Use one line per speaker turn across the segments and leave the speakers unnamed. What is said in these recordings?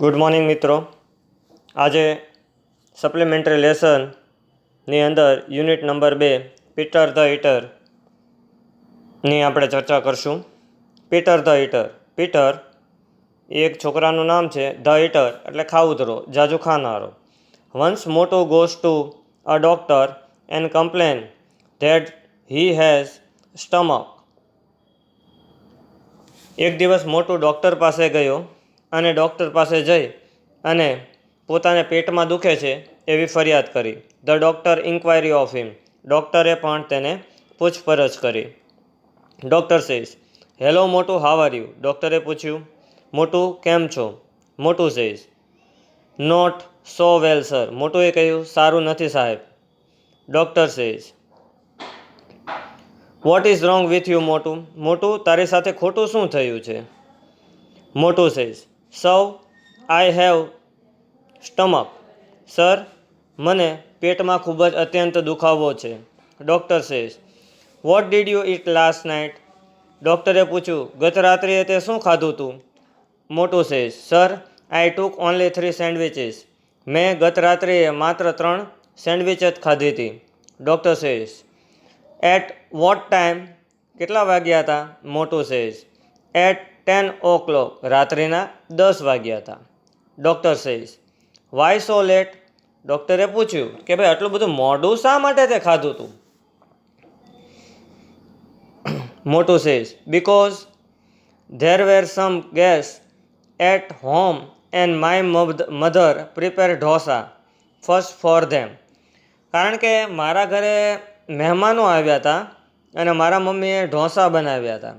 Good morning મિત્રો. આજે supplementary લેસનની અંદર યુનિટ નંબર 2 પીટર ધ ઈટરની આપણે ચર્ચા કરશું. Peter the eater. પીટર એક છોકરાનું નામ છે. ધ ઈટર એટલે ખાઉધરો, જાજુ ખાનારો. Once Moto goes to a doctor and complain that he has stomach. એક દિવસ મોટું ડૉક્ટર પાસે ગયો અને ડૉક્ટર પાસે જઈ અને પોતાને પેટમાં દુખે છે એવી ફરિયાદ કરી. The doctor inquiry of him. ડૉક્ટરે પણ તેને પૂછપરછ કરી. ડૉક્ટર સેઝ, હેલો મોટું, હાવ આર યુ? ડૉક્ટરે પૂછ્યું, મોટું કેમ છો? Motu says, not so well sir. મોટુએ કહ્યું, સારું નથી સાહેબ. Doctor says, what is wrong with you Motu? Motu, તારી સાથે ખોટું શું થયું છે? મોટું સેઝ, સૌ આઈ હેવ સ્ટમક. સર, મને પેટમાં ખૂબ જ અત્યંત દુખાવો છે. Doctor says, what did you eat last night? ડૉક્ટરે પૂછ્યું, ગત રાત્રિએ તે શું ખાધું તું? Motu says, sir, I took only 3 sandwiches. મેં ગત રાત્રિએ માત્ર 3 સેન્ડવિચ જ ખાધી હતી. Doctor says, at what time? કેટલા વાગ્યા હતા? મોટું સેઝ, એટ 10 o'clock. રાત્રિના 10 વાગ્યા હતા. Doctor says, why so late? ડૉક્ટરે પૂછ્યું કે ભાઈ આટલું બધું મોડું શા માટે તે ખાધું હતું? Motu says, because there were some guest at home and my mother prepare dosa first for them. કારણ કે મારા ઘરે મહેમાનો આવ્યા હતા અને મારા મમ્મીએ ઢોસા બનાવ્યા હતા.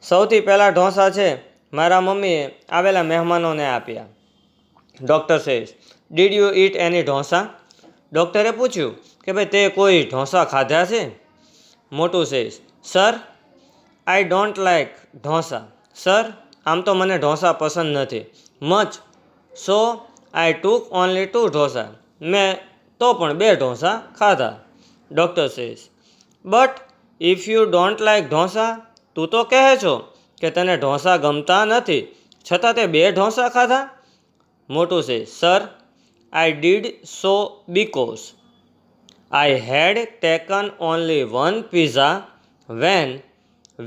સૌથી પહેલાં ઢોસા છે મારા મમ્મીએ આવેલા મહેમાનોને આપ્યા. Doctor says, did you eat any dosa? ડૉક્ટરે પૂછ્યું કે ભાઈ તે કોઈ ઢોસા ખાધા છે? મોટું says, sir, I don't like dosa. Sir, આમ તો મને ઢોસા પસંદ નથી. મચ સો આઈ ટુક ઓનલી 2 ઢોસા. મેં તો પણ 2 ઢોસા ખાધા. Doctor says, but if you don't like dosa, તું તો કહે છો કે તને ઢોસા ગમતા નથી, છતાં તે 2 ઢોસા ખાધા? મોટું says, sir, I did so because I head taken only 1 pizza when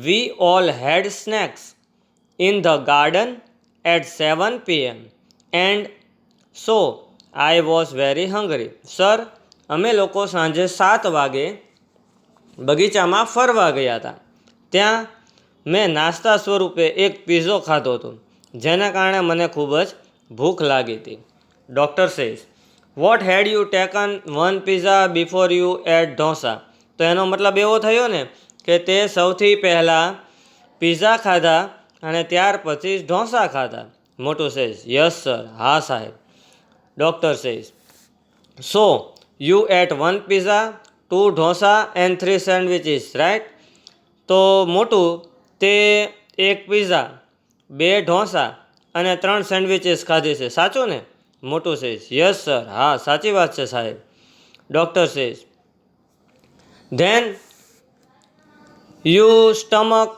we all had snacks in the garden at 7 p.m. and so I was very hungry. Sir, અમે લોકો સાંજે 7 વાગે બગીચામાં ફરવા ગયા હતા. ત્યાં મેં નાસ્તા સ્વરૂપે એક પીઝો ખાધો હતો, જેના કારણે મને ખૂબ જ ભૂખ લાગી હતી. Doctor says, what had you taken 1 pizza before you ate dosa? તો એનો મતલબ એવો થયો ને કે તે સૌથી પહેલાં પીઝા ખાધા અને ત્યાર પછી ઢોસા ખાધા. મોટું સેઝ, યસ સર, હા સાહેબ. Doctor says, so you ate 1 pizza 2 dosa and 3 sandwiches, right? તો મોટું, તે 1 પીઝા, 2 ઢોસા અને 3 સેન્ડવિચીસ ખાધી છે, સાચું ને? મોટું સેઝ, યસ સર, હા સાચી વાત છે સાહેબ. Doctor says, then you stomach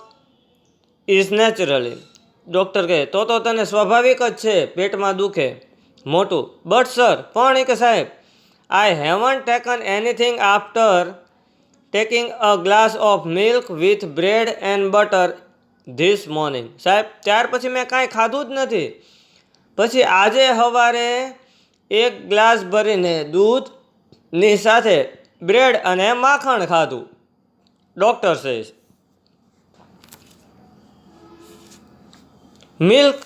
is naturally. Doctor કહે, તો તને સ્વાભાવિક જ છે પેટમાં દુખે. મોટું, બટ સર, પણ એ કે સાહેબ, I haven't taken anything after taking a glass of milk with bread and butter this morning. સાહેબ, ત્યાર પછી મેં કાંઈ ખાધું જ નથી. પછી આજે સવારે 1 ગ્લાસ ભરીને દૂધની સાથે બ્રેડ અને માખણ ખાધું. Doctor says, milk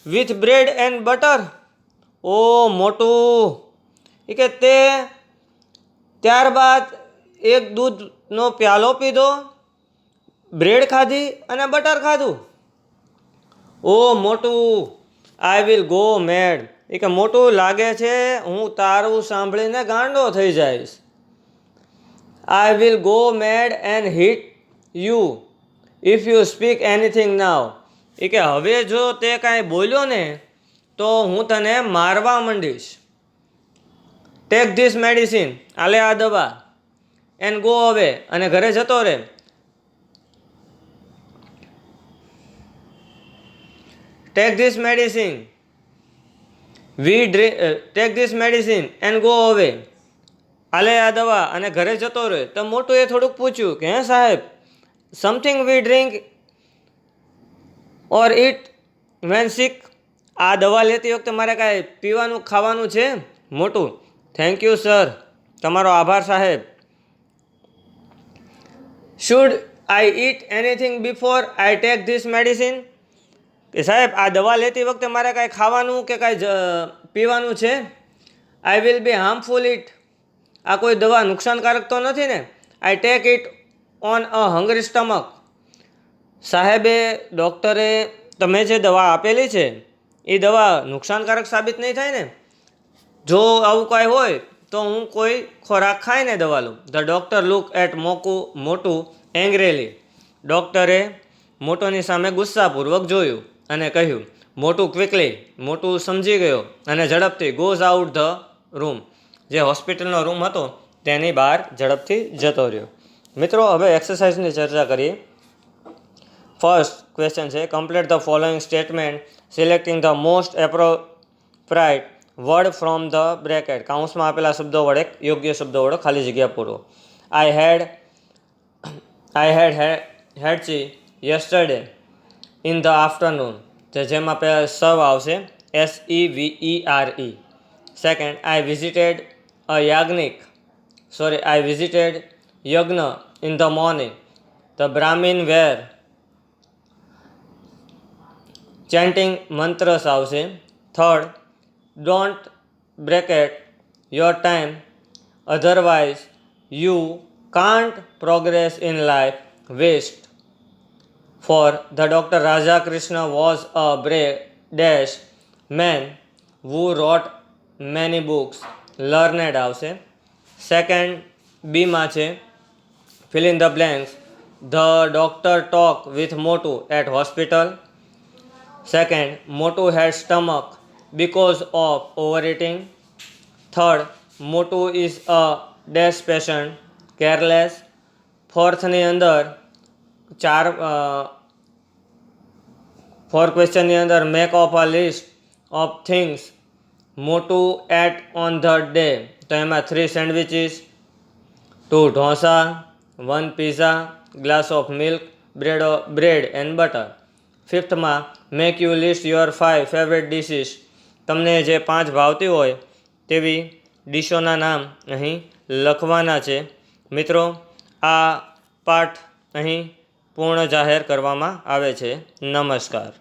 with bread and butter? ઓ મોટું, એ કે તે ત્યારબાદ 1 દૂધનો પ્યાલો પીધો, બ્રેડ ખાધી અને બટર ખાધું? ઓ મોટું, આઈ વિલ ગો મેડ. એ કે મોટું, લાગે છે હું તારું સાંભળીને ગાંડો થઈ જઈશ. I will go mad and hit you if you speak anything now. એ કે હવે જો તે કાંઈ બોલ્યો ને તો હું તને મારવા માંડીશ. ટેક ધીસ મેડિસિન, આલે આ દવા, એન્ડ ગો અવે, અને ઘરે જતો રહે. Take this medicine we take this medicine and go અવે. હાલે આ દવા અને ઘરે જતો રહે. તો મોટુએ થોડુંક પૂછ્યું કે હે સાહેબ, something we drink or eat when sick. આ દવા લેતી વખતે મારે કાંઈ પીવાનું ખાવાનું છે? મોટું: થેન્ક યુ સર. તમારો આભાર સાહેબ. Should I eat anything before I take this medicine. કે સાહેબ, આ દવા લેતી વખતે મારે કાંઈ ખાવાનું કે કાંઈ પીવાનું છે? I will be harmful it. આ કોઈ દવા નુકસાનકારક તો નથી ને? I take it on a hungry stomach. સાહેબે, ડૉક્ટરે તમે જે દવા આપેલી છે એ દવા નુકસાનકારક સાબિત નહીં થાય ને? જો આવું કાંઈ હોય તો હું કોઈ ખોરાક ખાઈને દવા લઉં. ધ ડૉક્ટર લુક એટ મોટું એંગ્રેલી. ડૉક્ટરે મોટુની સામે ગુસ્સાપૂર્વક જોયું અને કહ્યું, મોટું ક્વિકલી. મોટું સમજી ગયો અને ઝડપથી ગોઝ આઉટ ધ રૂમ. જે હોસ્પિટલનો રૂમ હતો તેની બહાર ઝડપથી જતો રહ્યો. મિત્રો, હવે એક્સરસાઇઝની ચર્ચા કરીએ. ફર્સ્ટ ક્વેશ્ચન છે, complete the following statement selecting the most appropriate word from the bracket. કાઉન્સમાં આપેલા શબ્દો વડે યોગ્ય શબ્દો વડે ખાલી જગ્યા પૂરો. I had headache yesterday in the afternoon. જેમાં પહેલાં સર્વ આવશે, SEVERE. Second, I visited yajna in the morning. The Brahmin were chanting mantras આવશે. Third, don't bracket your time otherwise you can't progress in life waste. Four, the doctor Raja Krishna was a dash man who wrote many books. Learned આવશે. Second બીમાં છે, fill in the blanks. The doctor talked with Motu at hospital. Second, Motu had stomach because of overeating. Third, Motu is a dash patient, careless. ફોર્થની અંદર four ક્વેશ્ચનની અંદર make of a list of things Motu ate on the day. તો એમાં 3 sandwiches, 2 dosa, 1 pizza, glass of milk, bread and butter. ફિફ્થમાં make you list your 5 favourite dishes. તમને જે 5 ભાવતી હોય તેવી ડીશોના નામ અહીં લખવાના છે. મિત્રો, આ પાઠ અહીં પૂર્ણ જાહેર કરવામાં આવે છે. નમસ્કાર.